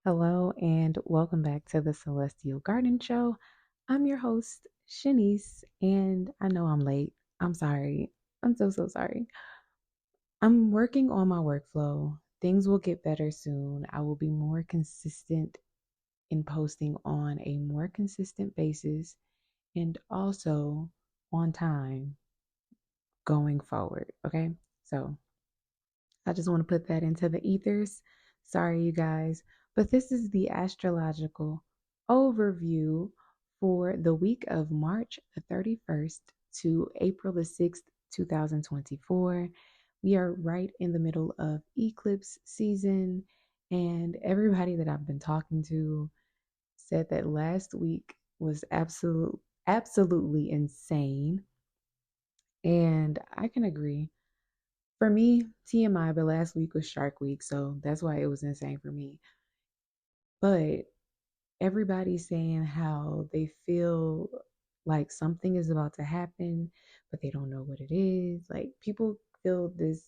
Hello and welcome back to the Celestial Garden Show. I'm your host, Shanice, and I know I'm late. I'm sorry. I'm so sorry. I'm working on my workflow. Things will get better soon. I will be more consistent in posting on a more consistent basis and also on time going forward. Okay. So I just want to put that into the ethers. Sorry, you guys. But this is the astrological overview for the week of March the 31st to April the 6th, 2024. We are right in the middle of eclipse season, and everybody that I've been talking to said that last week was absolutely insane. And I can agree. For me, TMI, but last week was Shark Week, so that's why it was insane for me. But everybody's saying how they feel like something is about to happen, but they don't know what it is. Like people feel this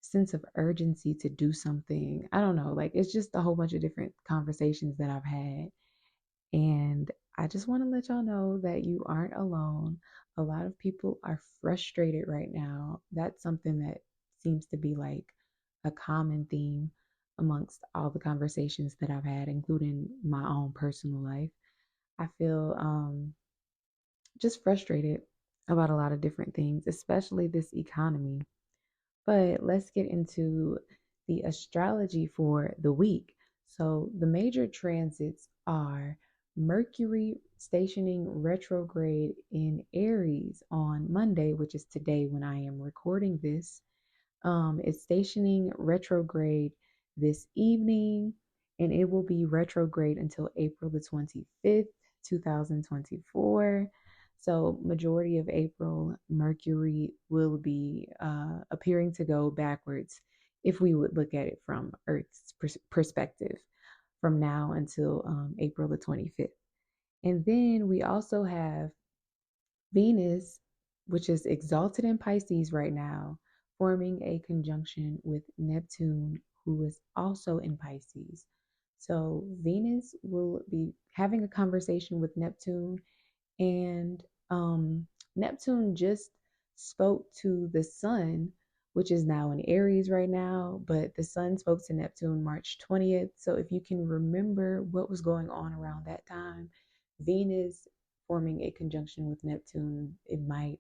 sense of urgency to do something. I don't know. Like it's just a whole bunch of different conversations that I've had. And I just want to let y'all know that you aren't alone. A lot of people are frustrated right now. That's something that seems to be like a common theme amongst all the conversations that I've had, including my own personal life. I feel just frustrated about a lot of different things, especially this economy. But let's get into the astrology for the week. So, the major transits are Mercury stationing retrograde in Aries on Monday, which is today when I am recording this. It's stationing retrograde this evening, and it will be retrograde until April the 25th, 2024. So, majority of April, Mercury will be appearing to go backwards if we would look at it from Earth's perspective from now until April the 25th. And then we also have Venus, which is exalted in Pisces right now, forming a conjunction with Neptune, who is also in Pisces. So Venus will be having a conversation with Neptune, and Neptune just spoke to the Sun, which is now in Aries right now, but the Sun spoke to Neptune March 20th. So if you can remember what was going on around that time, Venus forming a conjunction with Neptune, it might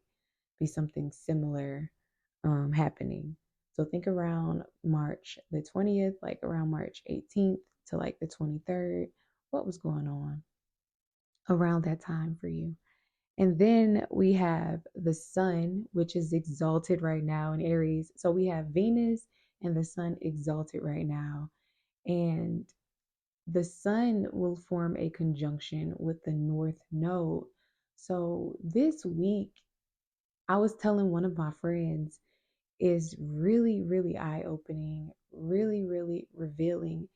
be something similar happening. So think around March the 20th, like around March 18th to like the 23rd. What was going on around that time for you? And then we have the sun, which is exalted right now in Aries. So we have Venus and the sun exalted right now. And the sun will form a conjunction with the north node. So this week, I was telling one of my friends, is really eye opening, really revealing.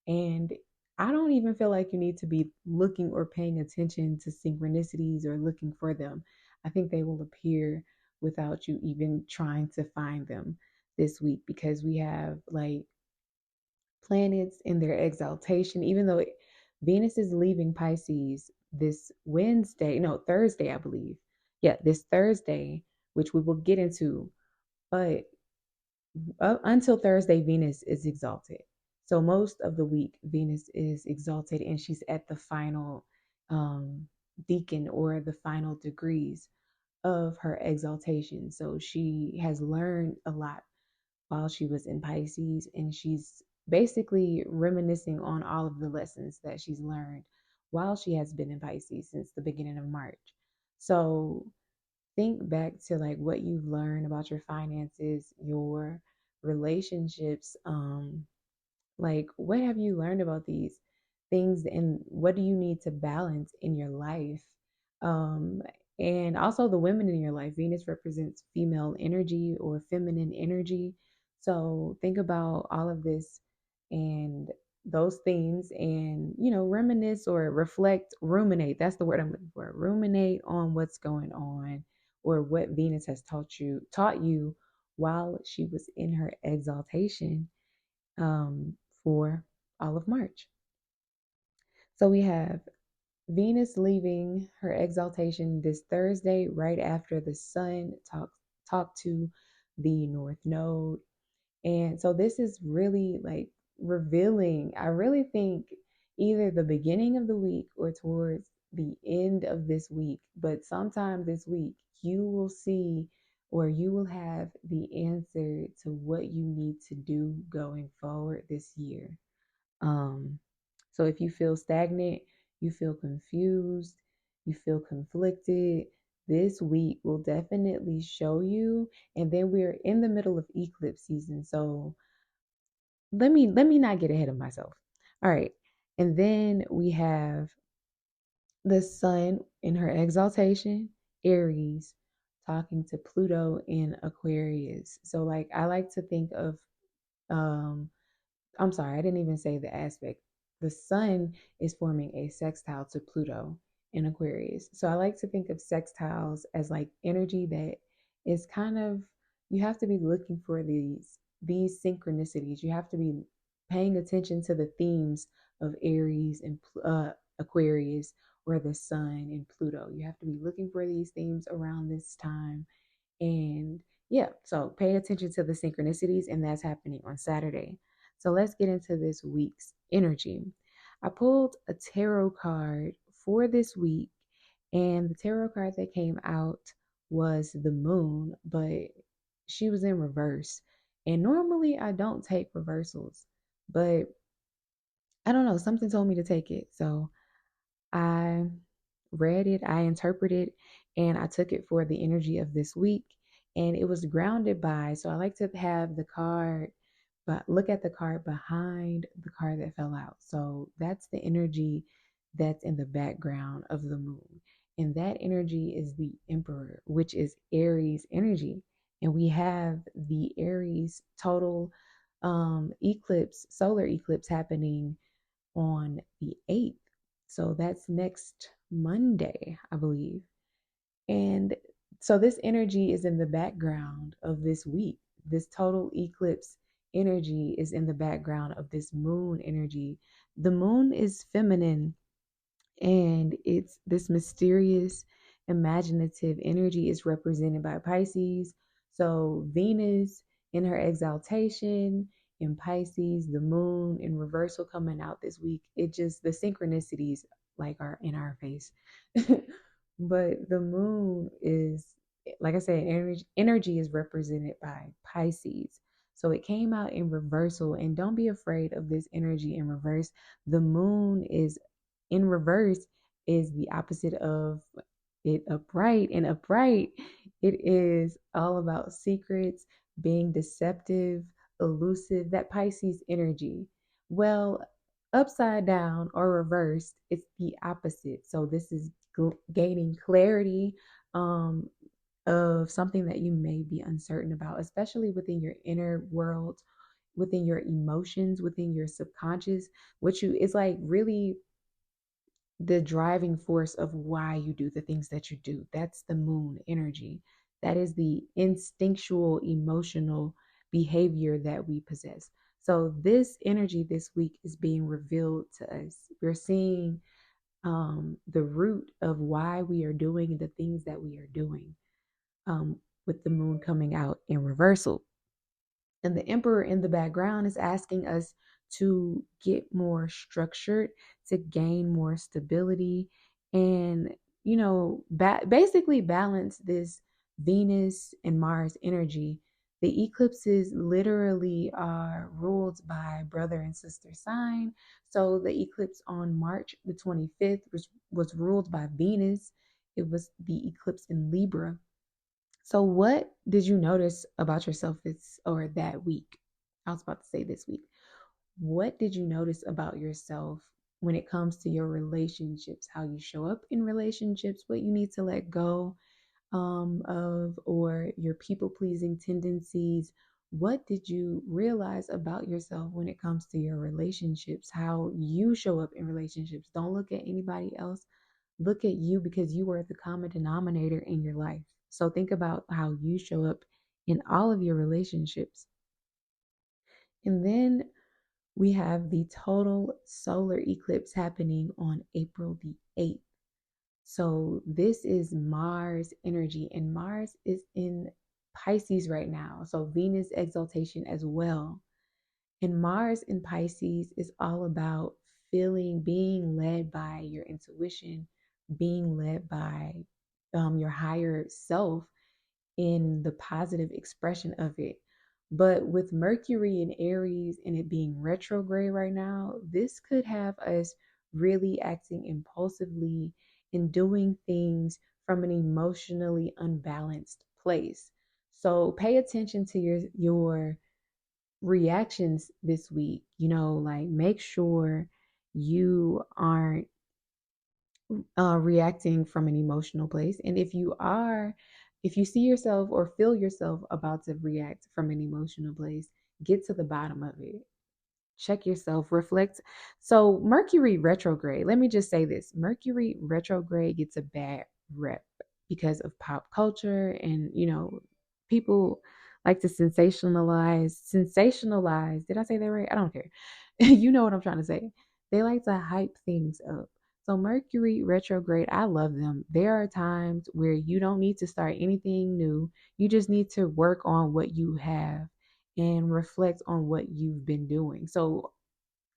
And I don't even feel like you need to be looking or paying attention to synchronicities or looking for them. I think they will appear without you even trying to find them this week because we have like planets in their exaltation, even though Venus is leaving Pisces this Wednesday, no, Thursday, I believe. Yeah, this Thursday, which we will get into. But until Thursday, Venus is exalted. So most of the week, Venus is exalted and she's at the final um, deacon or the final degrees of her exaltation. So she has learned a lot while she was in Pisces, and she's basically reminiscing on all of the lessons that she's learned while she has been in Pisces since the beginning of March. So think back to like what you've learned about your finances, your relationships, like what have you learned about these things and what do you need to balance in your life? Um, and also the women in your life. Venus represents female energy or feminine energy. So think about all of this and those themes and reminisce or reflect, ruminate. That's the word I'm looking for. Ruminate on what's going on or what Venus has taught you while she was in her exaltation, for all of March. So we have Venus leaving her exaltation this Thursday, right after the sun talk to the North Node. And so this is really like revealing. I really think either the beginning of the week or towards the end of this week, but sometime this week, you will see or you will have the answer to what you need to do going forward this year. Um, so if you feel stagnant, you feel confused, you feel conflicted, this week will definitely show you. And then we're in the middle of eclipse season. So let me not get ahead of myself. All right. And then we have the sun in her exaltation, Aries, talking to Pluto in Aquarius. So like I like to think of um I'm sorry, I didn't even say the aspect. The sun is forming a sextile to Pluto in Aquarius. So I like to think of sextiles as like energy that is kind of, you have to be looking for these synchronicities. You have to be paying attention to the themes of Aries and Aquarius, or the sun and Pluto. You have to be looking for these themes around this time. And yeah, so pay attention to the synchronicities, and that's happening on Saturday. So let's get into this week's energy. I pulled a tarot card for this week, and the tarot card that came out was the moon, but she was in reverse. And normally I don't take reversals, but I don't know, something told me to take it. So I read it, I interpreted, and I took it for the energy of this week. And it was grounded by, so I like to have the card, but look at the card behind the card that fell out. So that's the energy that's in the background of the moon. And that energy is the Emperor, which is Aries energy. And we have the Aries total eclipse, solar eclipse happening on the 8th. So that's next Monday, I believe. And so this energy is in the background of this week. This total eclipse energy is in the background of this moon energy. The moon is feminine, and it's this mysterious, imaginative energy is represented by Pisces. So Venus in her exaltation in Pisces, the moon in reversal coming out this week. It just, the synchronicities like are in our face. But the moon is, like I said, energy is represented by Pisces. So it came out in reversal, and don't be afraid of this energy in reverse. The moon is in reverse, is the opposite of it upright. And upright, it is all about secrets, being deceptive, elusive, that Pisces energy. Well, upside down or reversed, it's the opposite. So this is gaining clarity um, of something that you may be uncertain about, especially within your inner world, within your emotions, within your subconscious. What you, it's like really the driving force of why you do the things that you do. That's the moon energy. That is the instinctual, emotional behavior that we possess. So, this energy this week is being revealed to us. We're seeing the root of why we are doing the things that we are doing, with the moon coming out in reversal. And the emperor in the background is asking us to get more structured, to gain more stability, and, basically balance this Venus and Mars energy. The eclipses literally are ruled by brother and sister sign. So the eclipse on March the 25th was ruled by Venus. It was the eclipse in Libra. So, what did you notice about yourself this or that week? I was about to say this week. What did you notice about yourself when it comes to your relationships, how you show up in relationships, what you need to let go of, or your people pleasing tendencies? What did you realize about yourself when it comes to your relationships, how you show up in relationships? Don't look at anybody else. Look at you, because you are the common denominator in your life. So think about how you show up in all of your relationships. And then We have the total solar eclipse happening on April the 8th. So this is Mars energy, and Mars is in Pisces right now. So Venus exaltation as well. And Mars in Pisces is all about feeling, being led by your intuition, being led by your higher self in the positive expression of it. But with Mercury in Aries and it being retrograde right now, this could have us really acting impulsively and doing things from an emotionally unbalanced place. So pay attention to your reactions this week. Like make sure you aren't reacting from an emotional place. And if you are, if you see yourself or feel yourself about to react from an emotional place, get to the bottom of it. Check yourself, reflect. So, Mercury retrograde, let me just say this: Mercury retrograde gets a bad rep because of pop culture, and people like to sensationalize. Did I say that right? I don't care. You know what I'm trying to say. They like to hype things up. So, Mercury retrograde, I love them. There are times where you don't need to start anything new, you just need to work on what you have and reflect on what you've been doing. So,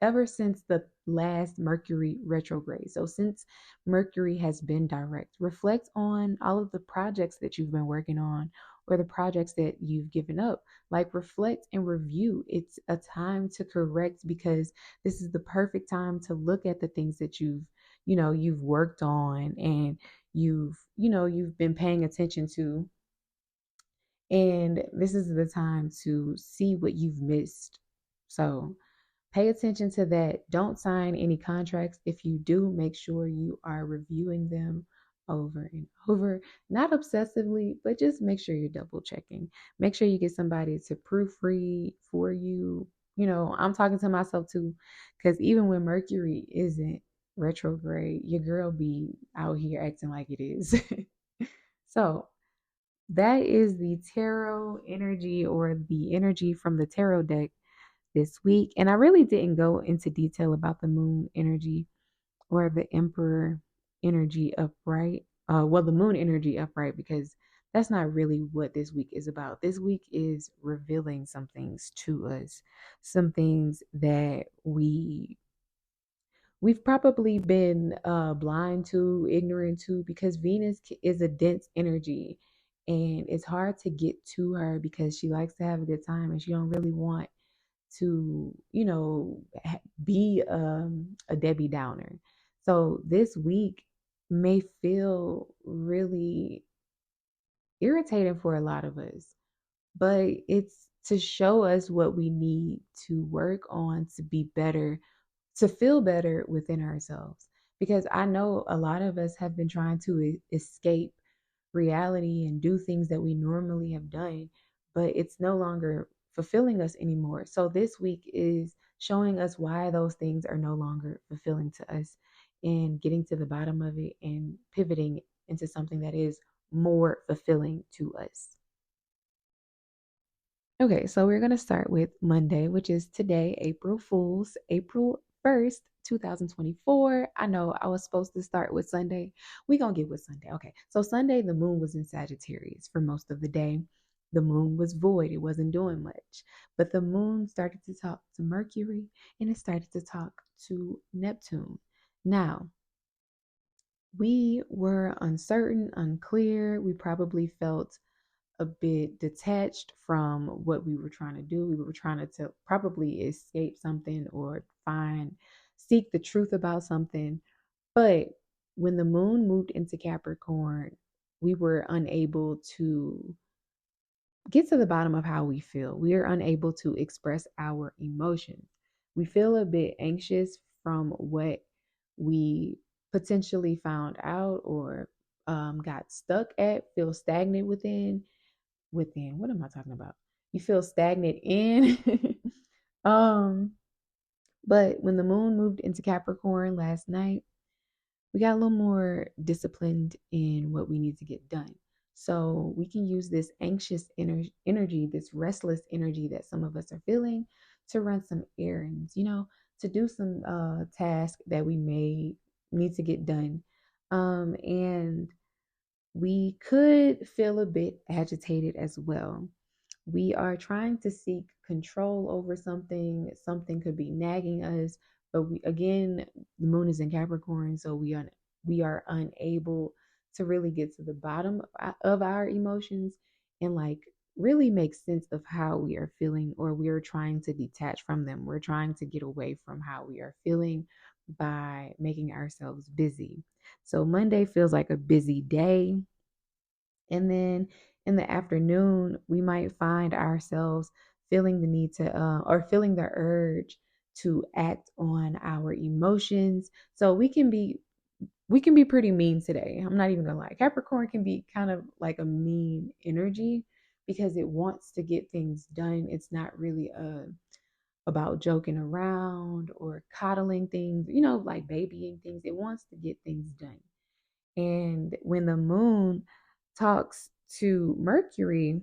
ever since the last Mercury retrograde, so since Mercury has been direct, reflect on all of the projects that you've been working on or the projects that you've given up. Like, reflect and review. It's a time to correct because this is the perfect time to look at the things that you've worked on and you've been paying attention to, and this is the time to see what you've missed. So pay attention to that. Don't sign any contracts. If you do, make sure you are reviewing them over and over, not obsessively, but just make sure you're double checking. Make sure you get somebody to proofread for you. I'm talking to myself too, because even when Mercury isn't retrograde, your girl be out here acting like it is. So that is the tarot energy, or the energy from the tarot deck this week. And I really didn't go into detail about the moon energy or the emperor energy upright. Well, the moon energy upright, because that's not really what this week is about. This week is revealing some things to us, some things that we've probably been blind to, ignorant to, because Venus is a dense energy, and it's hard to get to her because she likes to have a good time and she don't really want to, be a Debbie Downer. So this week may feel really irritating for a lot of us, but it's to show us what we need to work on to be better, to feel better within ourselves. Because I know a lot of us have been trying to escape reality and do things that we normally have done, but it's no longer fulfilling us anymore. So this week is showing us why those things are no longer fulfilling to us, and getting to the bottom of it and pivoting into something that is more fulfilling to us. Okay, so we're going to start with Monday, which is today, April Fool's, April 1st, 2024. I know I was supposed to start with Sunday. We're going to get with Sunday. Okay, so Sunday, the moon was in Sagittarius for most of the day. The moon was void, it wasn't doing much. But the moon started to talk to Mercury and it started to talk to Neptune. Now, we were uncertain, unclear. We probably felt a bit detached from what we were trying to do. We were trying to probably escape something or seek the truth about something. But when the moon moved into Capricorn, we were unable to get to the bottom of how we feel. We are unable to express our emotions. We feel a bit anxious from what we potentially found out, or got stuck at, feel stagnant within what am I talking about? You feel stagnant in. um, but when the moon moved into Capricorn last night, we got a little more disciplined in what we need to get done. So we can use this anxious energy, this restless energy that some of us are feeling, to run some errands, to do some tasks that we may need to get done. And we could feel a bit agitated as well. We are trying to seek control over something. Something could be nagging us, but again, the moon is in Capricorn, so we are unable to really get to the bottom of our emotions and like really make sense of how we are feeling, or we are trying to detach from them. We're trying to get away from how we are feeling by making ourselves busy. So Monday feels like a busy day, and then in the afternoon, we might find ourselves feeling the need to, or feeling the urge to act on our emotions. So we can be pretty mean today. I'm not even gonna lie. Capricorn can be kind of like a mean energy because it wants to get things done. It's not really about joking around or coddling things, like babying things. It wants to get things done. And when the moon talks to Mercury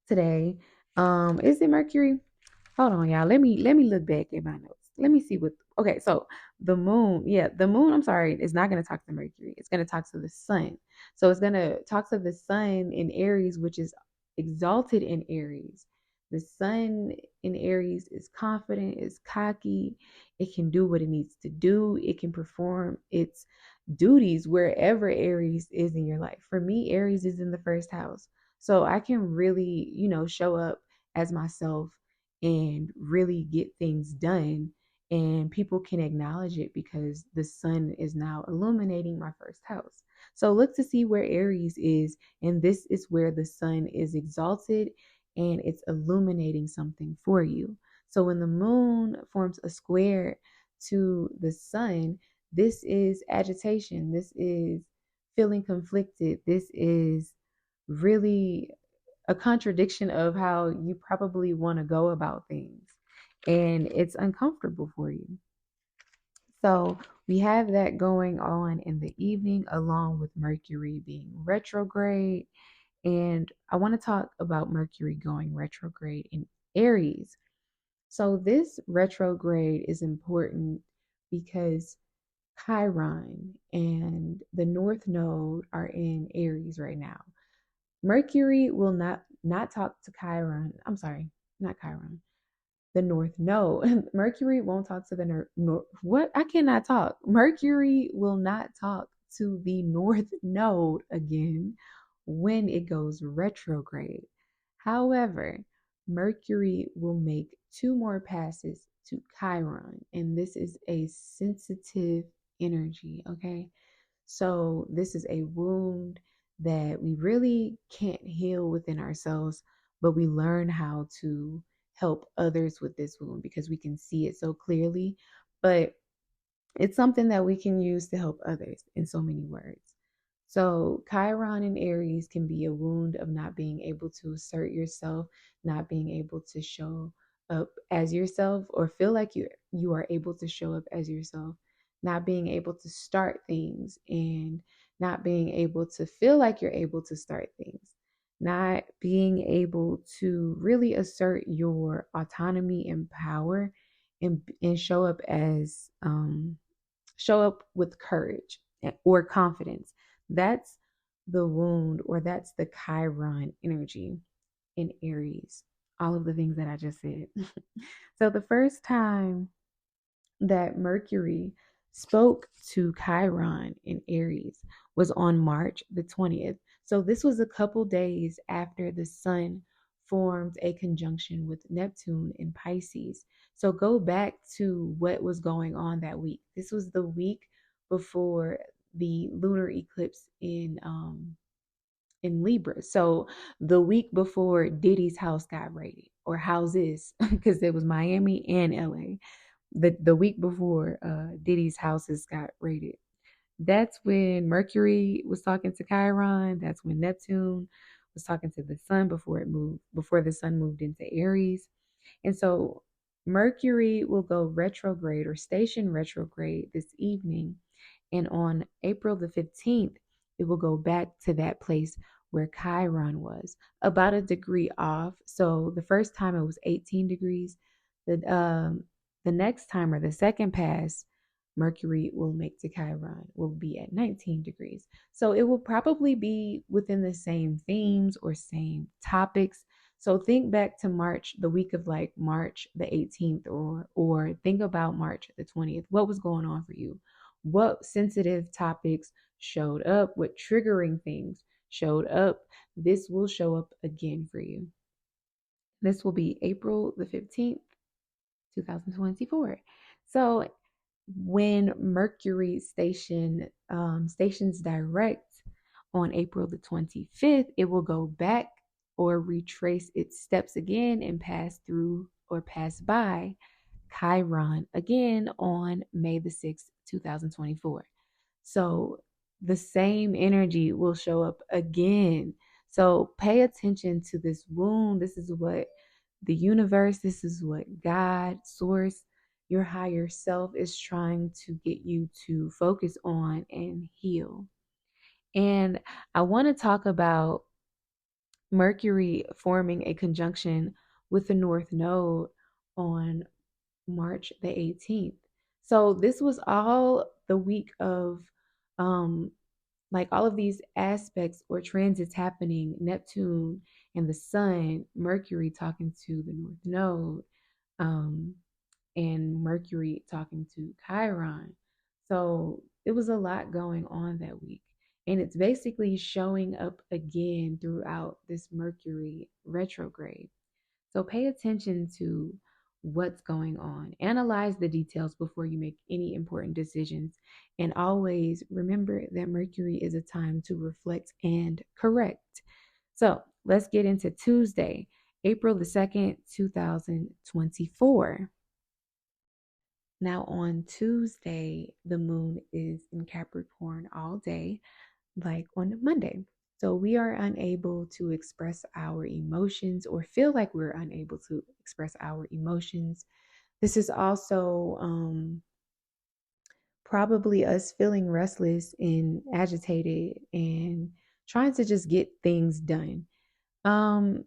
today, is it Mercury? Hold on, y'all. Let me look back at my notes. Let me see what. Okay, so the moon, yeah, the moon. I'm sorry, is not going to talk to Mercury. It's going to talk to the sun. So it's going to talk to the sun in Aries, which is exalted in Aries. The sun in Aries is confident, is cocky. It can do what it needs to do. It can perform its duties wherever Aries is in your life. For me, Aries is in the first house. So I can really, show up as myself and really get things done. And people can acknowledge it because the sun is now illuminating my first house. So look to see where Aries is. And this is where the sun is exalted and it's illuminating something for you. So when the moon forms a square to the sun, this is agitation. This is feeling conflicted. This is really a contradiction of how you probably want to go about things. And it's uncomfortable for you. So we have that going on in the evening, along with Mercury being retrograde. And I want to talk about Mercury going retrograde in Aries. So this retrograde is important because Chiron and the North Node are in Aries right now. Mercury will not talk to Chiron. I'm sorry, not Chiron. The North Node. Mercury won't talk to the North. What? I cannot talk. Mercury will not talk to the North Node again when it goes retrograde. However, Mercury will make two more passes to Chiron, and this is a sensitive energy, okay? So, this is a wound that we really can't heal within ourselves, but we learn how to help others with this wound because we can see it so clearly. But it's something that we can use to help others in so many words. So, Chiron in Aries can be a wound of not being able to assert yourself, not being able to show up as yourself or feel like you are able to show up as yourself, not being able to start things and not being able to feel like you're able to start things, not being able to really assert your autonomy and power and show up with courage or confidence. That's the wound, or that's the Chiron energy in Aries. All of the things that I just said. So the first time that Mercury spoke to Chiron in Aries was on March the 20th. So this was a couple days after the sun formed a conjunction with Neptune in Pisces. So go back to what was going on that week. This was the week before the lunar eclipse in Libra. So the week before Diddy's house got raided, or houses, because it was Miami and LA. The week before Diddy's houses got raided. That's when Mercury was talking to Chiron. That's when Neptune was talking to the sun before the sun moved into Aries. And so Mercury will go retrograde or station retrograde this evening. And on April the 15th, it will go back to that place where Chiron was, about a degree off. So the first time it was 18 degrees. The next time or the second pass, Mercury will make to Chiron will be at 19 degrees. So it will probably be within the same themes or same topics. So think back to March, the week of like March the 18th, or think about March the 20th. What was going on for you? What sensitive topics showed up? What triggering things showed up? This will show up again for you. This will be April the 15th, 2024. So when Mercury stations direct on April the 25th, it will go back or retrace its steps again and pass through or pass by Chiron again on May the 6th, 2024. So the same energy will show up again. So pay attention to this wound. This is what the universe, this is what God, source, your higher self is trying to get you to focus on and heal. And I want to talk about Mercury forming a conjunction with the North Node on March the 18th. So this was all the week of like all of these aspects or transits happening, Neptune and the Sun, Mercury talking to the North Node, um, and Mercury talking to Chiron. So it was a lot going on that week. And it's basically showing up again throughout this Mercury retrograde. So pay attention to what's going on. Analyze the details before you make any important decisions. And always remember that Mercury is a time to reflect and correct. So let's get into Tuesday, April the 2nd, 2024. Now, on Tuesday, the moon is in Capricorn all day, like on Monday. So we are unable to express our emotions or feel like we're unable to express our emotions. This is also probably us feeling restless and agitated and trying to just get things done. Um,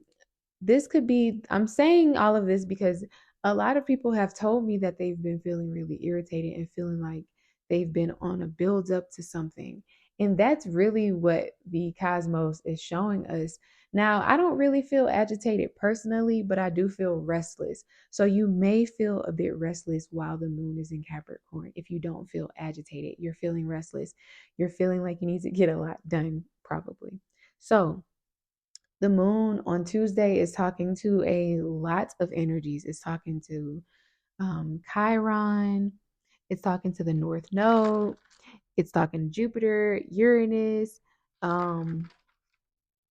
this could be, I'm saying all of this because a lot of people have told me that they've been feeling really irritated and feeling like they've been on a build up to something. And that's really what the cosmos is showing us. Now, I don't really feel agitated personally, but I do feel restless. So you may feel a bit restless while the moon is in Capricorn. If you don't feel agitated, you're feeling restless. You're feeling like you need to get a lot done, probably. So, the moon on Tuesday is talking to a lot of energies. It's talking to Chiron. It's talking to the North Node. It's talking to Jupiter, Uranus, um,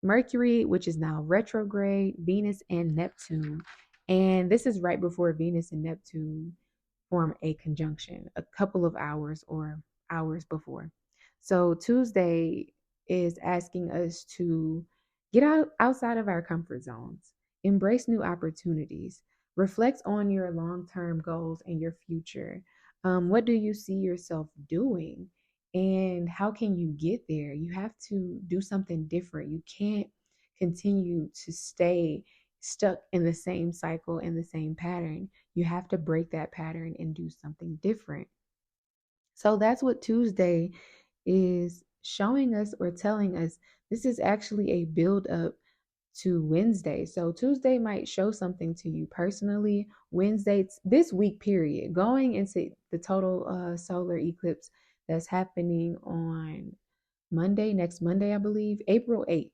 Mercury, which is now retrograde, Venus, and Neptune. And this is right before Venus and Neptune form a conjunction, a couple of hours or hours before. So Tuesday is asking us to get outside of our comfort zones, embrace new opportunities, reflect on your long-term goals and your future. What do you see yourself doing? And how can you get there? You have to do something different. You can't continue to stay stuck in the same cycle and the same pattern. You have to break that pattern and do something different. So that's what Tuesday is showing us or telling us. This is actually a build up to Wednesday. So Tuesday might show something to you personally. Wednesday, this week period, going into the total solar eclipse that's happening on Monday, next Monday, I believe, April 8th.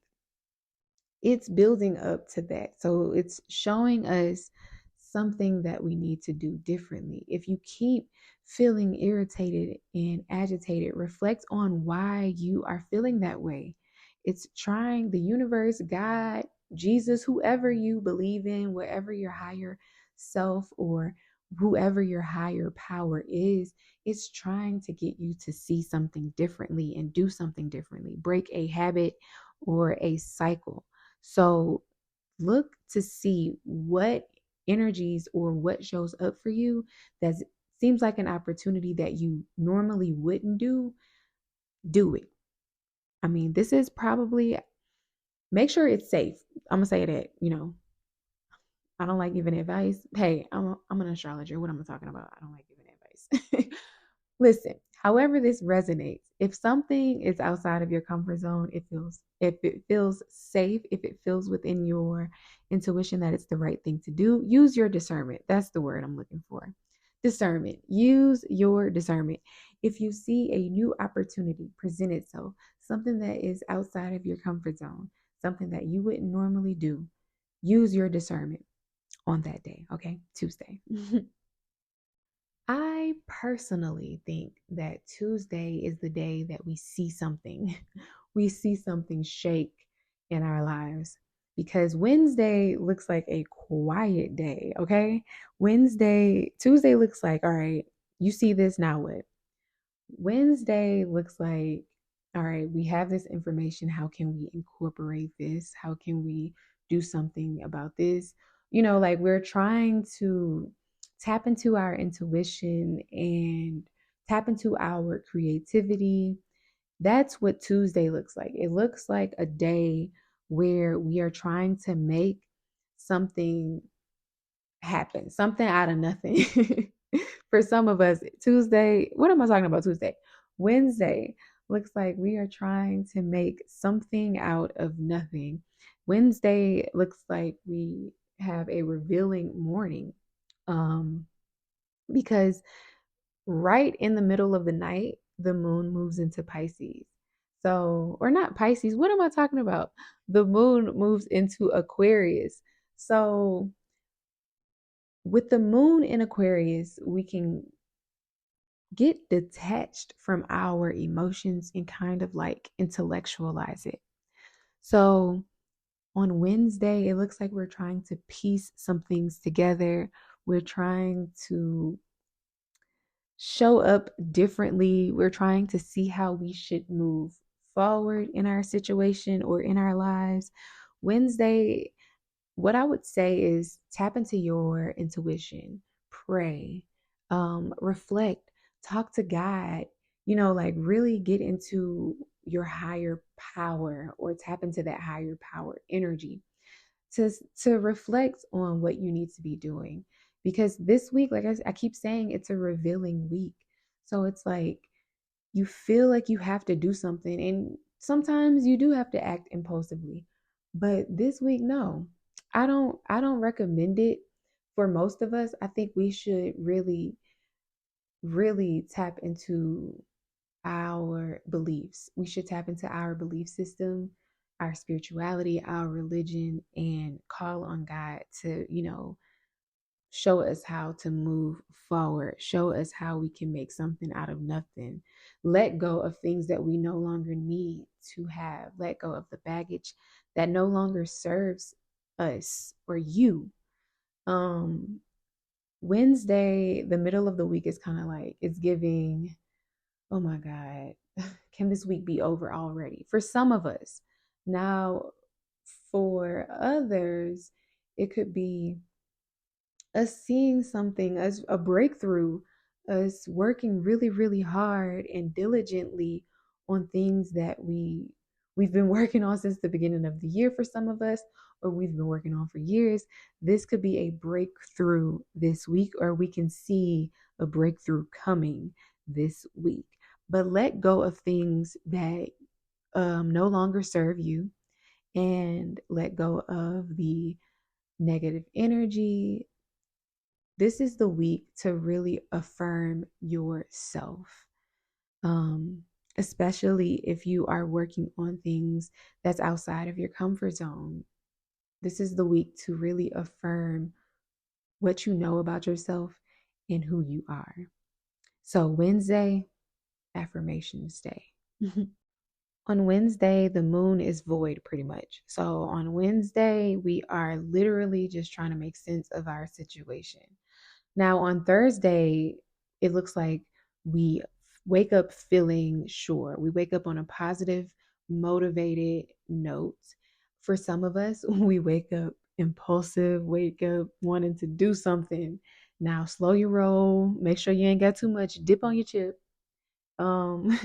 It's building up to that. So it's showing us something that we need to do differently. If you keep feeling irritated and agitated, reflect on why you are feeling that way. It's trying the universe, God, Jesus, whoever you believe in, wherever your higher self or whoever your higher power is, it's trying to get you to see something differently and do something differently, break a habit or a cycle. So look to see what energies or what shows up for you that seems like an opportunity that you normally wouldn't do it. I mean, this is probably, make sure it's safe. I'm gonna say that, I don't like giving advice. Hey, I'm an astrologer. What am I talking about? I don't like giving advice. Listen, however this resonates, if something is outside of your comfort zone, if it feels safe, if it feels within your intuition that it's the right thing to do, use your discernment. That's the word I'm looking for. Discernment. Use your discernment. If you see a new opportunity present itself, something that is outside of your comfort zone, something that you wouldn't normally do, use your discernment on that day, okay? Tuesday. I personally think that Tuesday is the day that we see something. We see something shake in our lives because Wednesday looks like a quiet day, okay? Tuesday looks like, all right, you see this, now what? Wednesday looks like, all right, we have this information. How can we incorporate this? How can we do something about this? Like we're trying to tap into our intuition and tap into our creativity. That's what Tuesday looks like. It looks like a day where we are trying to make something happen, something out of nothing. For some of us, Tuesday, what am I talking about Tuesday? Wednesday looks like we are trying to make something out of nothing. Wednesday looks like we have a revealing morning. Um, because right in the middle of the night, the moon moves into Pisces. So, or not Pisces, what am I talking about? The moon moves into Aquarius. So, with the moon in Aquarius, we can get detached from our emotions and kind of like intellectualize it. So on Wednesday, it looks like we're trying to piece some things together. We're trying to show up differently. We're trying to see how we should move forward in our situation or in our lives. Wednesday, what I would say is tap into your intuition, pray, reflect, talk to God, like really get into your higher power or tap into that higher power energy to, to reflect on what you need to be doing. Because this week, like I keep saying, it's a revealing week. So it's like you feel like you have to do something, and sometimes you do have to act impulsively. But this week, no, I don't recommend it. For most of us, I think we should really really tap into our beliefs. We should tap into our belief system, our spirituality, our religion, and call on God to, show us how to move forward, show us how we can make something out of nothing, let go of things that we no longer need to have, let go of the baggage that no longer serves us or you. Um, Wednesday, the middle of the week is kind of like it's giving, oh my God, can this week be over already? For some of us. Now, for others, it could be us seeing something, as a breakthrough, us working really, really hard and diligently on things that we've been working on since the beginning of the year for some of us, or we've been working on for years. This could be a breakthrough this week, or we can see a breakthrough coming this week. But let go of things that no longer serve you, and let go of the negative energy. This is the week to really affirm yourself, um, especially if you are working on things that's outside of your comfort zone. This is the week to really affirm what you know about yourself and who you are. So, Wednesday, affirmations day. On Wednesday, the moon is void pretty much. So, on Wednesday, we are literally just trying to make sense of our situation. Now, on Thursday, it looks like we wake up feeling sure. We wake up on a positive, motivated note. For some of us, we wake up impulsive, wake up wanting to do something. Now, slow your roll. Make sure you ain't got too much dip on your chip. Um,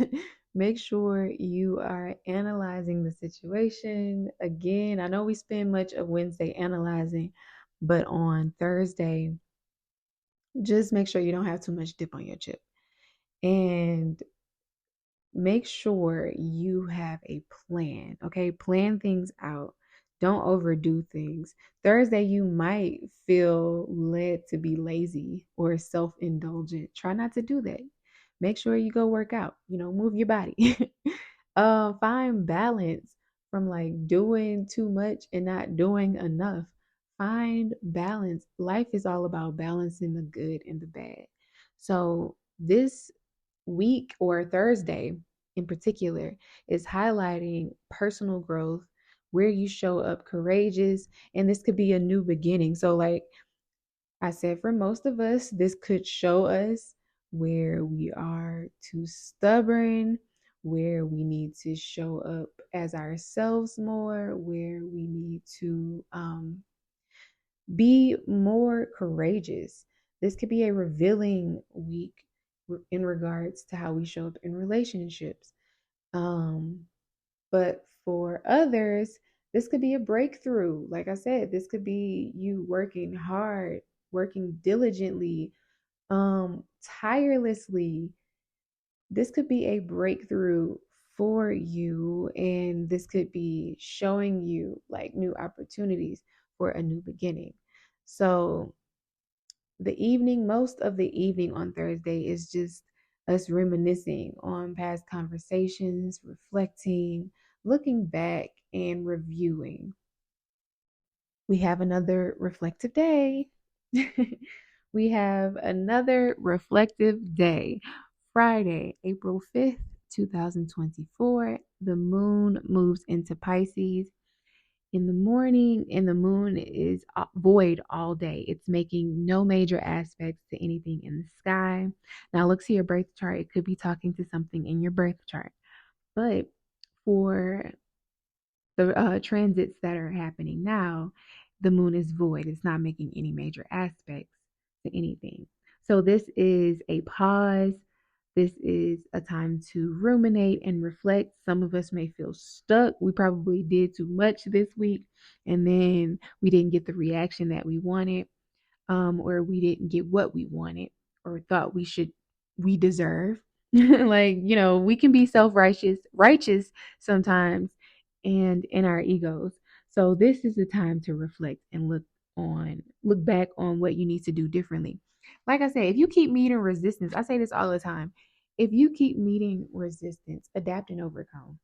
make sure you are analyzing the situation. Again, I know we spend much of Wednesday analyzing, But on Thursday, just make sure you don't have too much dip on your chip. And make sure you have a plan. Okay. Plan things out. Don't overdo things. Thursday, you might feel led to be lazy or self indulgent. Try not to do that. Make sure you go work out, move your body. Find balance from like doing too much and not doing enough. Find balance. Life is all about balancing the good and the bad. So, this week or Thursday in particular is highlighting personal growth, where you show up courageous, and this could be a new beginning. So, like I said, for most of us, this could show us where we are too stubborn, where we need to show up as ourselves more, where we need to be more courageous. This could be a revealing week in regards to how we show up in relationships. Um, but for others, this could be a breakthrough. Like I said, this could be you working hard, working diligently, tirelessly. This could be a breakthrough for you, and this could be showing you like new opportunities for a new beginning. So, most of the evening on Thursday is just us reminiscing on past conversations, reflecting, looking back, and reviewing. We have another reflective day. We have another reflective day. Friday, April 5th, 2024. The moon moves into Pisces in the morning, and the moon is void all day. It's making no major aspects to anything in the sky. Now, look to your birth chart. It could be talking to something in your birth chart. But for the transits that are happening now, the moon is void. It's not making any major aspects to anything. So, this is a pause. This is a time to ruminate and reflect. Some of us may feel stuck. We probably did too much this week, and then we didn't get the reaction that we wanted, or we didn't get what we wanted or thought we deserve. Like, we can be righteous sometimes, and in our egos. So this is the time to reflect and look back on what you need to do differently. Like I say, if you keep meeting resistance, I say this all the time. If you keep meeting resistance, adapt and overcome.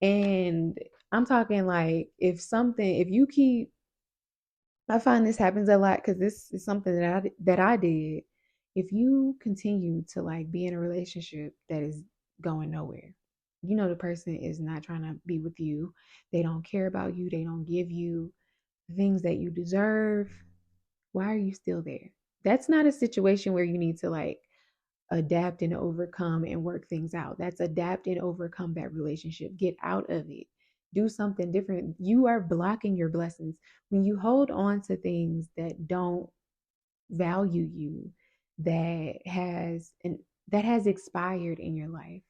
And I'm talking like if you keep I find this happens a lot because this is something that I did. If you continue to like be in a relationship that is going nowhere, the person is not trying to be with you. They don't care about you. They don't give you the things that you deserve. Why are you still there? That's not a situation where you need to like adapt and overcome and work things out. That's adapt and overcome that relationship. Get out of it. Do something different. You are blocking your blessings. When you hold on to things that don't value you, that has expired in your life,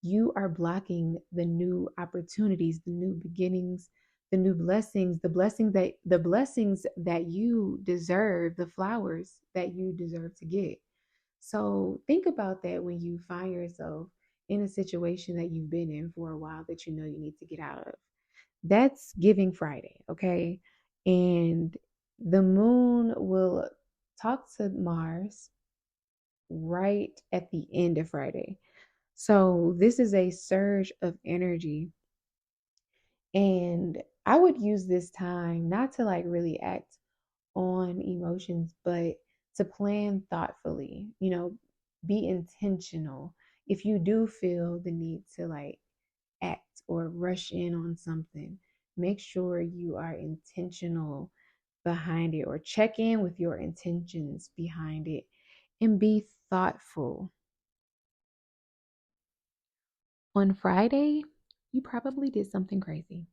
you are blocking the new opportunities, the new beginnings, the new blessings, the blessings that you deserve, the flowers that you deserve to get. So think about that when you find yourself in a situation that you've been in for a while that you know you need to get out of. That's Giving Friday, okay? And the moon will talk to Mars right at the end of Friday. So this is a surge of energy. And I would use this time not to like really act on emotions, but to plan thoughtfully, be intentional. If you do feel the need to like act or rush in on something, make sure you are intentional behind it or check in with your intentions behind it and be thoughtful. On Friday, you probably did something crazy.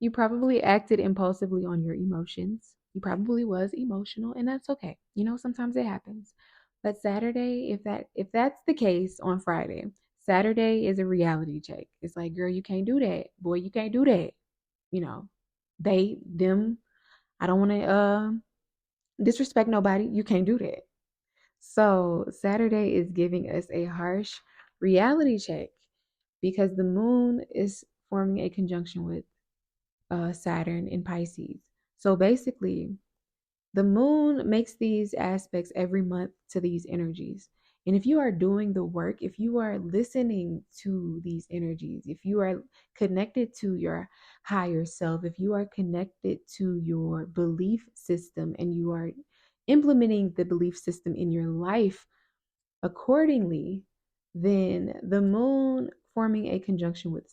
You probably acted impulsively on your emotions. You probably was emotional, and that's okay. Sometimes it happens. But Saturday, if that's the case on Friday, Saturday is a reality check. It's like, girl, you can't do that. Boy, you can't do that. You know, they, them, I don't want to disrespect nobody. You can't do that. So Saturday is giving us a harsh reality check because the moon is forming a conjunction with Saturn in Pisces. So basically, the moon makes these aspects every month to these energies. And if you are doing the work, if you are listening to these energies, if you are connected to your higher self, if you are connected to your belief system and you are implementing the belief system in your life accordingly, then the moon forming a conjunction with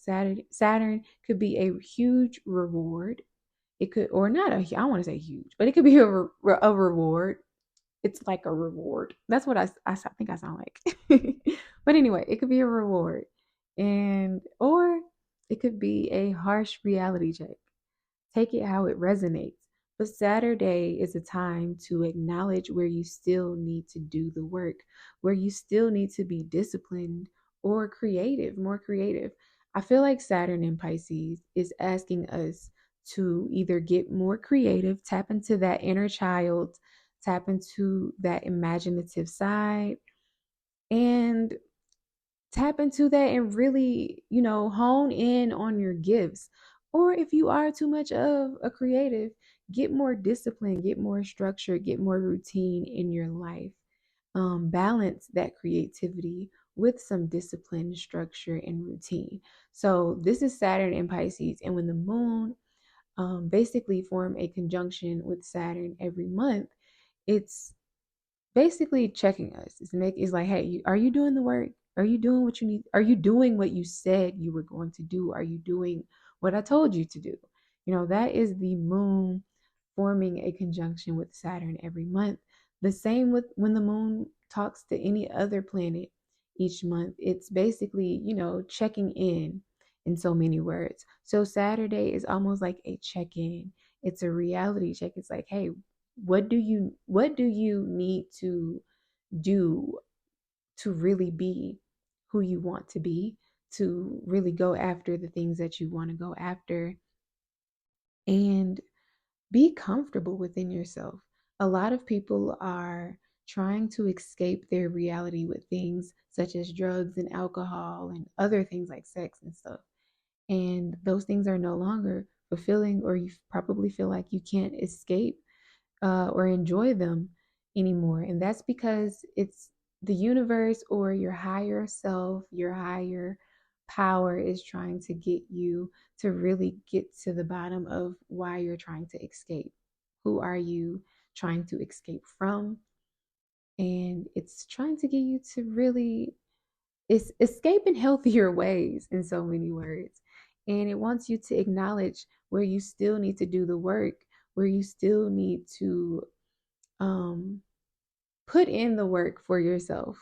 Saturn could be a huge reward. It could, or not a, I don't want to say huge, but it could be a reward. It's like a reward. That's what I think I sound like. But anyway, it could be a reward. And, or it could be a harsh reality check. Take it how it resonates. But Saturday is a time to acknowledge where you still need to do the work, where you still need to be disciplined or creative, more creative. I feel like Saturn in Pisces is asking us to either get more creative, tap into that inner child, tap into that imaginative side, and tap into that and really, hone in on your gifts. Or if you are too much of a creative, get more discipline, get more structure, get more routine in your life. Balance that creativity with some discipline, structure, and routine. So this is Saturn in Pisces, and when the moon basically form a conjunction with Saturn every month, it's basically checking us. It's like, hey, are you doing the work? Are you doing what you need? Are you doing what you said you were going to do? Are you doing what I told you to do? That is the moon forming a conjunction with Saturn every month. The same with when the moon talks to any other planet each month. It's basically, checking in so many words. So Saturday is almost like a check-in. It's a reality check. It's like, hey, what do you need to do to really be who you want to be, to really go after the things that you want to go after, and be comfortable within yourself. A lot of people are trying to escape their reality with things such as drugs and alcohol and other things like sex and stuff, and those things are no longer fulfilling, or you probably feel like you can't escape or enjoy them anymore. And that's because it's the universe or your higher self, your higher power is trying to get you to really get to the bottom of why you're trying to escape. Who are you trying to escape from? And it's trying to get you to really escape in healthier ways, in so many words. And it wants you to acknowledge where you still need to do the work, where you still need to um, put in the work for yourself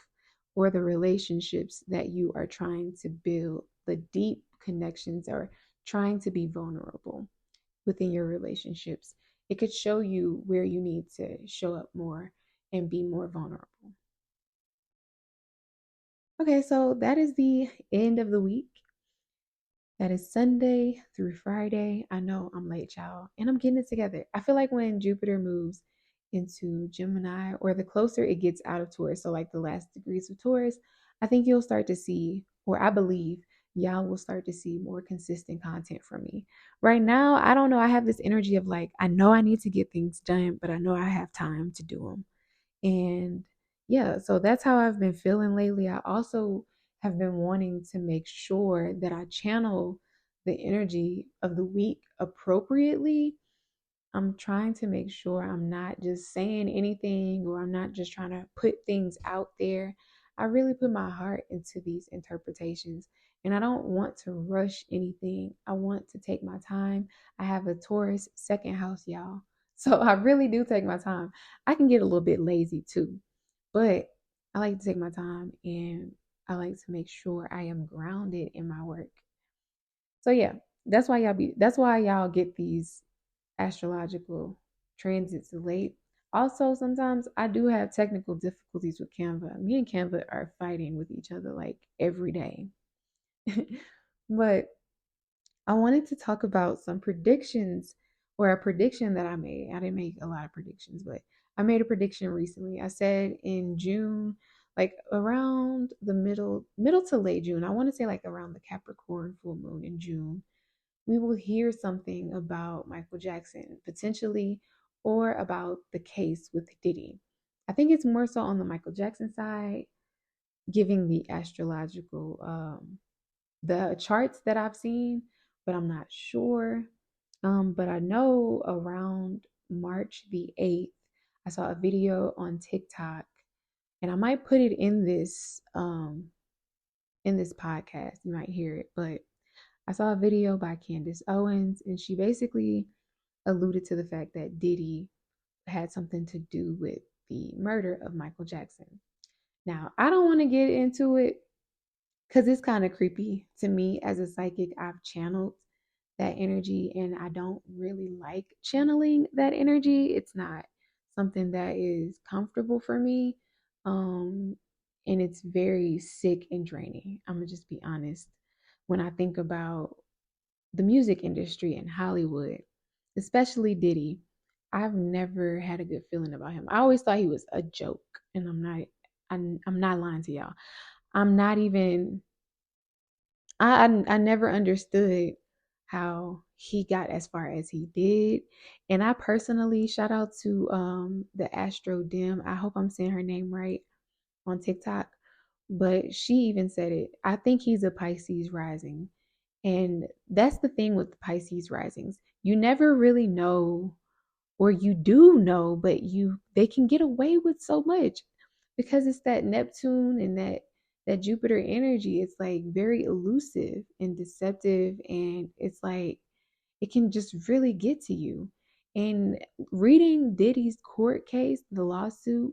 or the relationships that you are trying to build, the deep connections, or trying to be vulnerable within your relationships. It could show you where you need to show up more and be more vulnerable. Okay, so that is the end of the week. That is Sunday through Friday. I know I'm late, y'all, and I'm getting it together. I feel like when Jupiter moves into Gemini, or the closer it gets out of Taurus, so like the last degrees of Taurus, I think you'll start to see, or I believe y'all will start to see more consistent content from me. Right now, I don't know. I have this energy of like, I know I need to get things done, but I know I have time to do them. And yeah, so that's how I've been feeling lately. I also have been wanting to make sure that I channel the energy of the week appropriately. I'm trying to make sure I'm not just saying anything, or I'm not just trying to put things out there. I really put my heart into these interpretations, and I don't want to rush anything. I want to take my time. I have a Taurus second house, y'all. So I really do take my time. I can get a little bit lazy too, but I like to take my time, and I like to make sure I am grounded in my work. So yeah, that's why y'all get these astrological transits late. Also, sometimes I do have technical difficulties with Canva. Me and Canva are fighting with each other like every day. But I wanted to talk about some predictions or a prediction that I made. I didn't make a lot of predictions, but I made a prediction recently. I said in June, like around the middle to late June, I want to say like around the Capricorn full moon in June, we will hear something about Michael Jackson potentially, or about the case with Diddy. I think it's more so on the Michael Jackson side, giving the astrological the charts that I've seen, but I'm not sure. But I know around March the 8th, I saw a video on TikTok, and I might put it in this podcast. You might hear it, but I saw a video by Candace Owens, and she basically alluded to the fact that Diddy had something to do with the murder of Michael Jackson. Now, I don't want to get into it because it's kind of creepy to me as a psychic. I've channeled that energy and I don't really like channeling that energy. It's not something that is comfortable for me. Um, and it's very sick and draining. I'm gonna just be honest. When I think about the music industry in Hollywood, especially Diddy, I've never had a good feeling about him. I always thought he was a joke, and I'm not lying to y'all. I'm not even I never understood how he got as far as he did. And I personally shout out to the Astro Dim. I hope I'm saying her name right on TikTok. But she even said it. I think he's a Pisces rising. And that's the thing with Pisces risings. You never really know, or you do know, but they can get away with so much because it's that Neptune and that Jupiter energy. It's like very elusive and deceptive, and it's like it can just really get to you. And reading Diddy's court case, the lawsuit,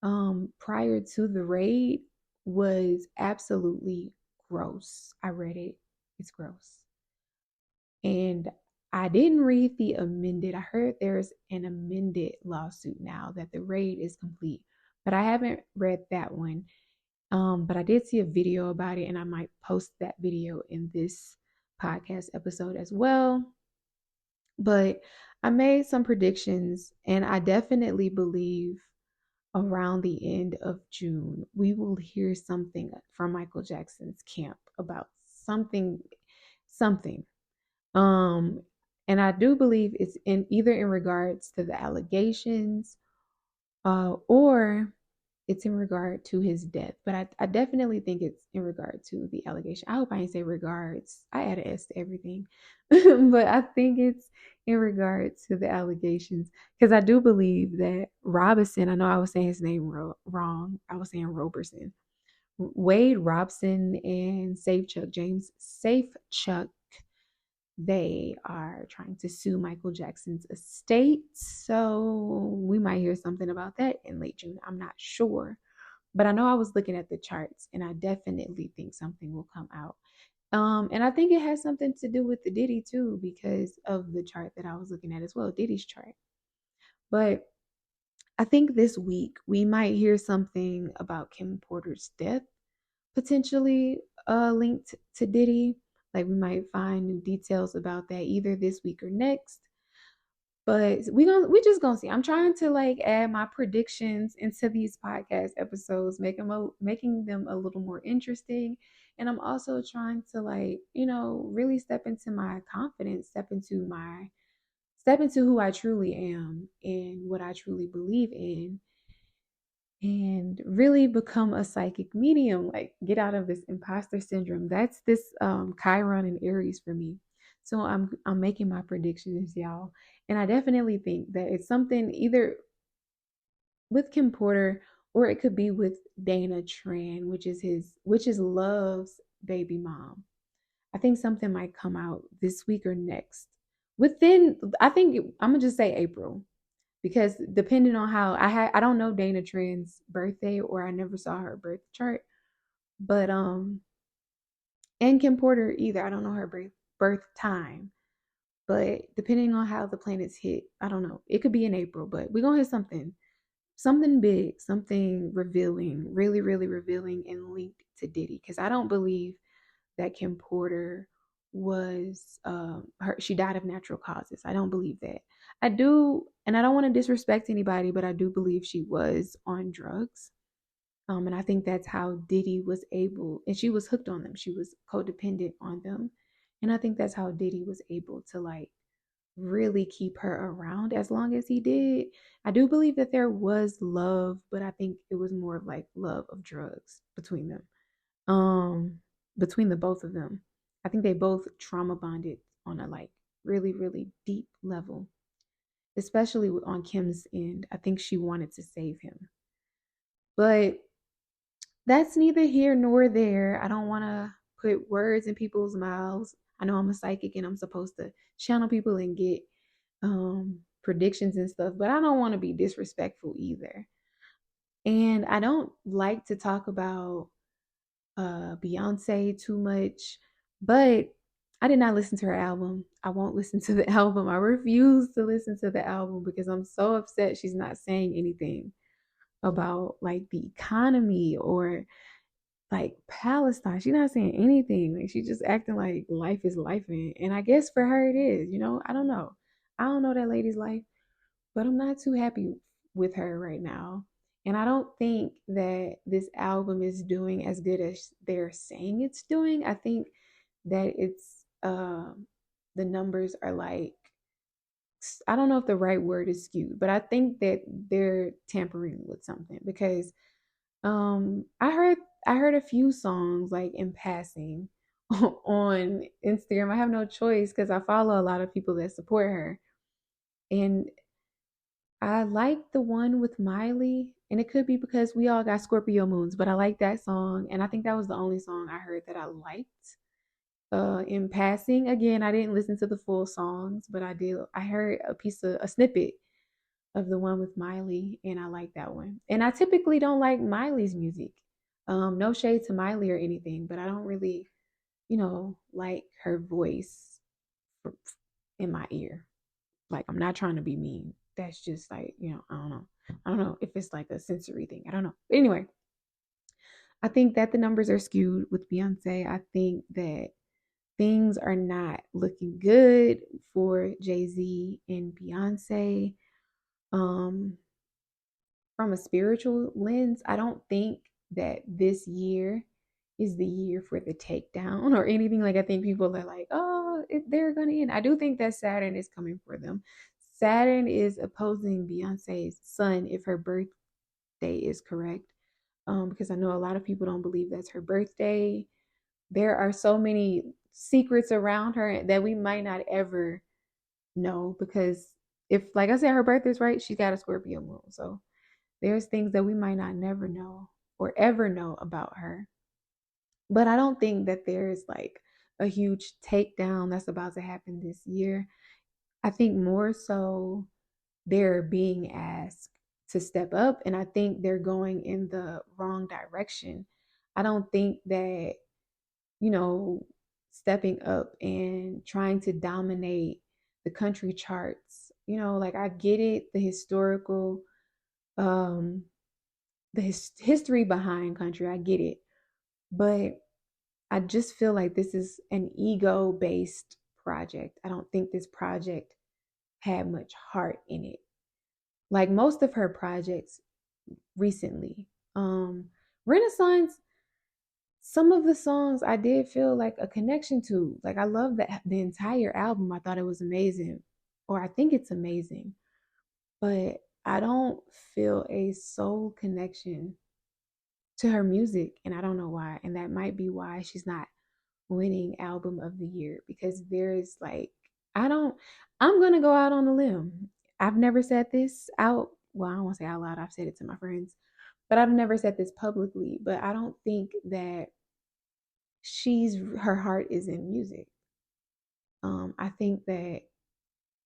prior to the raid, was absolutely gross. I read it. It's gross. And I didn't read the amended. I heard there's an amended lawsuit now that the raid is complete, but I haven't read that one. But I did see a video about it, and I might post that video in this podcast episode as well. But I made some predictions, and I definitely believe around the end of June, we will hear something from Michael Jackson's camp about something. Um, and I do believe it's in either in regards to the allegations, or it's in regard to his death. But I definitely think it's in regard to the allegation. I hope I didn't say regards. I add an S to everything. But I think it's in regard to the allegations. Because I do believe that Robinson, I know I was saying his name wrong. I was saying Roberson. Wade Robson and Safe Chuck, they are trying to sue Michael Jackson's estate. So we might hear something about that in late June. I'm not sure. But I know I was looking at the charts, and I definitely think something will come out. And I think it has something to do with the Diddy too, because of the chart that I was looking at as well, Diddy's chart. But I think this week we might hear something about Kim Porter's death, potentially linked to Diddy. Like we might find new details about that either this week or next. But we just gonna see. I'm trying to like add my predictions into these podcast episodes, making them a little more interesting. And I'm also trying to like, really step into my confidence, step into who I truly am and what I truly believe in, and really become a psychic medium, like get out of this imposter syndrome. That's this Chiron and Aries for me. So I'm making my predictions, y'all. And I definitely think that it's something either with Kim Porter, or it could be with Dana Tran, which is Love's baby mom. I think something might come out this week or next. I think I'm gonna just say April, because depending on how I don't know Dana Tran's birthday, or I never saw her birth chart, but and Kim Porter either, I don't know her birth time, but depending on how the planets hit, I don't know, it could be in April, but we're gonna hit something big, something revealing, really really revealing and linked to Diddy, because I don't believe that Kim Porter was her she died of natural causes. I don't believe that. I do, and I don't want to disrespect anybody, but I do believe she was on drugs. And I think that's how Diddy was able, and she was hooked on them. She was codependent on them. And I think that's how Diddy was able to like really keep her around as long as he did. I do believe that there was love, but I think it was more of like love of drugs between them. Um, between the both of them. I think they both trauma bonded on a like really, really deep level, especially on Kim's end. I think she wanted to save him. But that's neither here nor there. I don't want to put words in people's mouths. I know I'm a psychic and I'm supposed to channel people and get predictions and stuff, but I don't want to be disrespectful either. And I don't like to talk about Beyonce too much, but I did not listen to her album. I won't listen to the album. I refuse to listen to the album because I'm so upset she's not saying anything about like the economy or like Palestine. She's not saying anything. Like she's just acting like life is life, and I guess for her it is. I don't know. I don't know that lady's life, but I'm not too happy with her right now. And I don't think that this album is doing as good as they're saying it's doing. I think that it's the numbers are like, I don't know if the right word is skewed, but I think that they're tampering with something because I heard a few songs like in passing on Instagram. I have no choice because I follow a lot of people that support her. And I like the one with Miley, and it could be because we all got Scorpio moons, but I like that song, and I think that was the only song I heard that I liked. In passing, again, I didn't listen to the full songs, but I did. I heard a snippet of the one with Miley, and I like that one. And I typically don't like Miley's music. No shade to Miley or anything, but I don't really, like her voice in my ear. Like I'm not trying to be mean. That's just like, I don't know. I don't know if it's like a sensory thing. I don't know. But anyway, I think that the numbers are skewed with Beyonce. I think that things are not looking good for Jay-Z and Beyonce. Um, from a spiritual lens, I don't think that this year is the year for the takedown or anything. Like I think people are like, oh, they're gonna end. I do think that Saturn is coming for them. Saturn is opposing Beyonce's sun if her birthday is correct. Because I know a lot of people don't believe that's her birthday. There are so many secrets around her that we might not ever know because if, like I said, her birthday's right, she's got a Scorpio moon. So there's things that we might not never know or ever know about her. But I don't think that there's like a huge takedown that's about to happen this year. I think more so they're being asked to step up, and I think they're going in the wrong direction. I don't think that, you know, stepping up and trying to dominate the country charts, like I get it, the historical um history behind country. I get it. But I just feel like this is an ego based project. I don't think this project had much heart in it. Like most of her projects recently. Renaissance, some of the songs I did feel like a connection to. Like I love the entire album. I thought it was amazing. Or I think it's amazing. But I don't feel a soul connection to her music, and I don't know why. And that might be why she's not winning album of the year because there's like, I don't, I'm gonna go out on a limb. I've never said this out. Well, I don't want to say out loud. I've said it to my friends, but I've never said this publicly. But I don't think that her heart is in music. I think that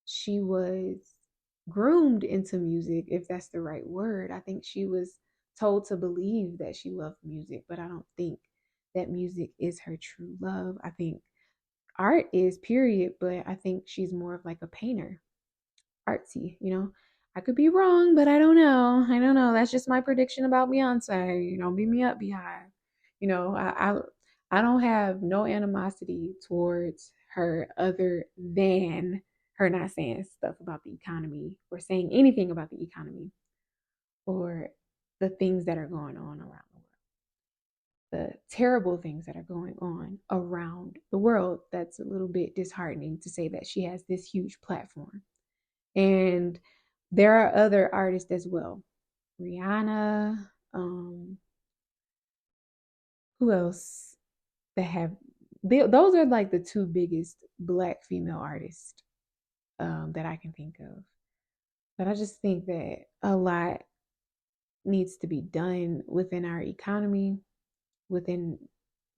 she was groomed into music, if that's the right word. I think she was told to believe that she loved music, but I don't think that music is her true love. I think art is, period, but I think she's more of like a painter, artsy. I could be wrong, but I don't know. I don't know. That's just my prediction about Beyonce. Beat me up, Beehive. You know, I I don't have no animosity towards her other than her not saying stuff about the economy or saying anything about the economy or the things that are going on around the world, the terrible things that are going on around the world. That's a little bit disheartening to say that she has this huge platform. And there are other artists as well. Rihanna, who else that have those are like the two biggest black female artists that I can think of. But I just think that a lot needs to be done within our economy, within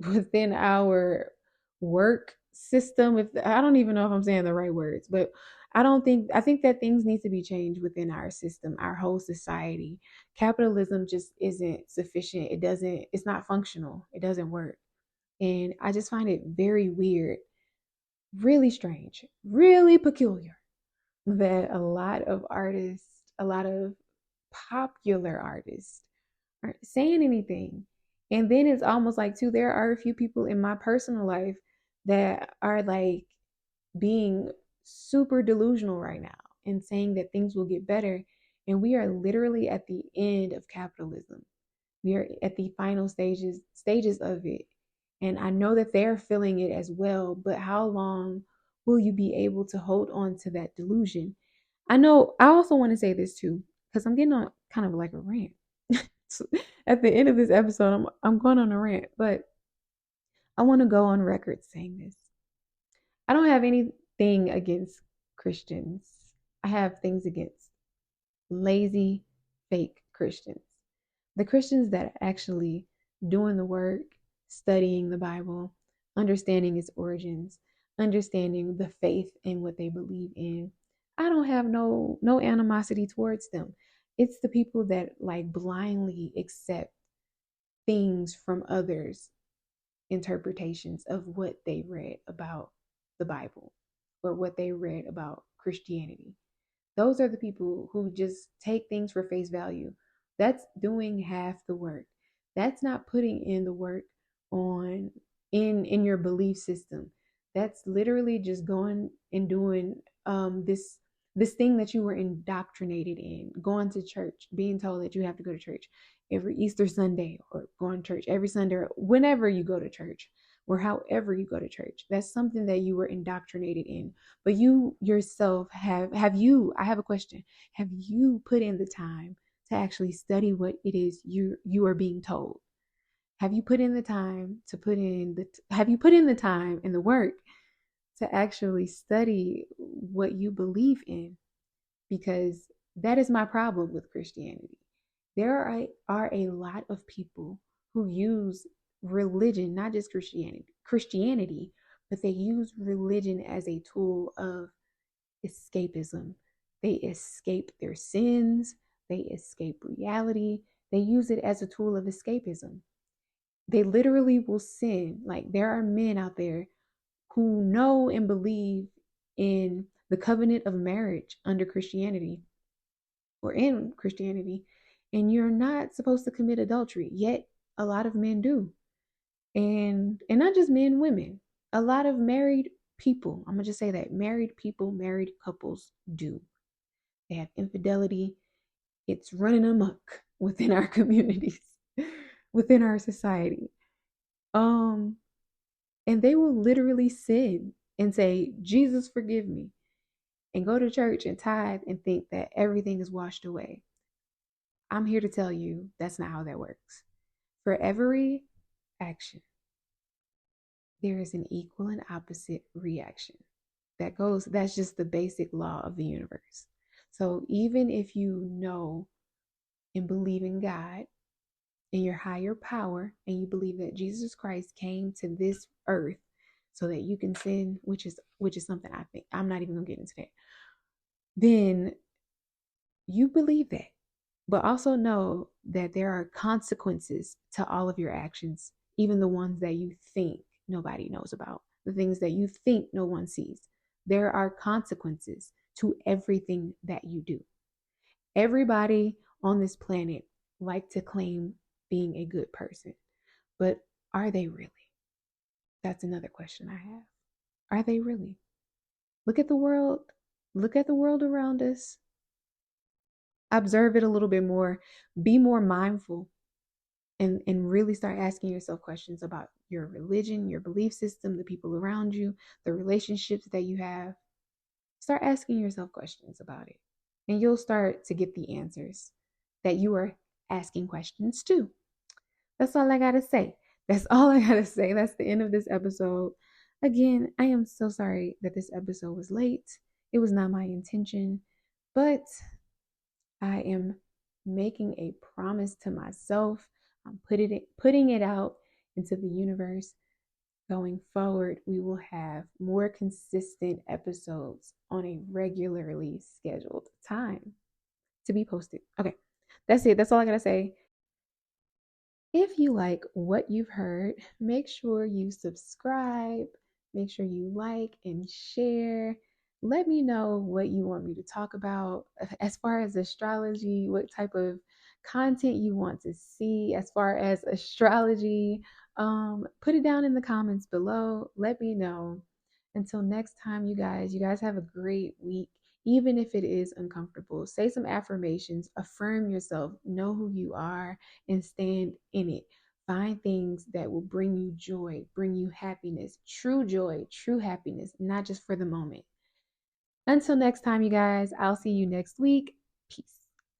within our work system. If I don't even know if I'm saying the right words, but I think that things need to be changed within our system, our whole society. Capitalism just isn't sufficient. It's not functional. It doesn't work. And I just find it very weird, really strange, really peculiar that a lot of artists, a lot of popular artists aren't saying anything. And then it's almost like, too, there are a few people in my personal life that are like being super delusional right now and saying that things will get better. And we are literally at the end of capitalism. We are at the final stages of it. And I know that they're feeling it as well, but how long will you be able to hold on to that delusion? I know I also want to say this too, because I'm getting on kind of like a rant. So at the end of this episode, I'm going on a rant, but I want to go on record saying this. I don't have anything against Christians. I have things against lazy, fake Christians. The Christians that are actually doing the work, studying the Bible, understanding its origins, understanding the faith and what they believe in. I don't have no animosity towards them. It's the people that like blindly accept things from others' interpretations of what they read about the Bible or what they read about Christianity. Those are the people who just take things for face value. That's doing half the work. That's not putting in the work on in your belief system. That's literally just going and doing this thing that you were indoctrinated in, going to church, being told that you have to go to church every Easter Sunday or going to church every Sunday or whenever you go to church or however you go to church. That's something that you were indoctrinated in. But you yourself have you, I have a question. Have you put in the time to actually study what it is you are being told? Have you put in the time to put in the have you put in the time and the work to actually study what you believe in? Because that is my problem with Christianity. Are a lot of people who use religion, not just Christianity, but they use religion as a tool of escapism. They escape their sins, they escape reality, they use it as a tool of escapism. They literally will sin. Like there are men out there who know and believe in the covenant of marriage under Christianity or in Christianity, and you're not supposed to commit adultery, yet a lot of men do. And not just men, women. A lot of married people, I'm gonna just say that married people, married couples do. They have infidelity. It's running amok within our communities, within our society. Um, and they will literally sin and say, Jesus, forgive me, and go to church and tithe and think that everything is washed away. I'm here to tell you that's not how that works. For every action, there is an equal and opposite reaction. That's just the basic law of the universe. So even if you know and believe in God and your higher power, and you believe that Jesus Christ came to this earth so that you can sin, which is something I think I'm not even gonna get into that, then you believe that. But also know that there are consequences to all of your actions, even the ones that you think nobody knows about, the things that you think no one sees. There are consequences to everything that you do. Everybody on this planet like to claim being a good person, but are they really? That's another question I have. Are they really? Look at the world. Look at the world around us. Observe it a little bit more. Be more mindful and really start asking yourself questions about your religion, your belief system, the people around you, the relationships that you have. Start asking yourself questions about it. And you'll start to get the answers that you are asking questions to. That's all I got to say. That's all I got to say. That's the end of this episode. Again, I am so sorry that this episode was late. It was not my intention, but I am making a promise to myself. I'm putting it out into the universe. Going forward, we will have more consistent episodes on a regularly scheduled time to be posted. Okay, that's it. That's all I got to say. If you like what you've heard, make sure you subscribe, make sure you like and share. Let me know what you want me to talk about as far as astrology, what type of content you want to see as far as astrology. Put it down in the comments below. Let me know. Until next time, you guys have a great week. Even if it is uncomfortable, say some affirmations, affirm yourself, know who you are, and stand in it. Find things that will bring you joy, bring you happiness, true joy, true happiness, not just for the moment. Until next time, you guys, I'll see you next week. Peace.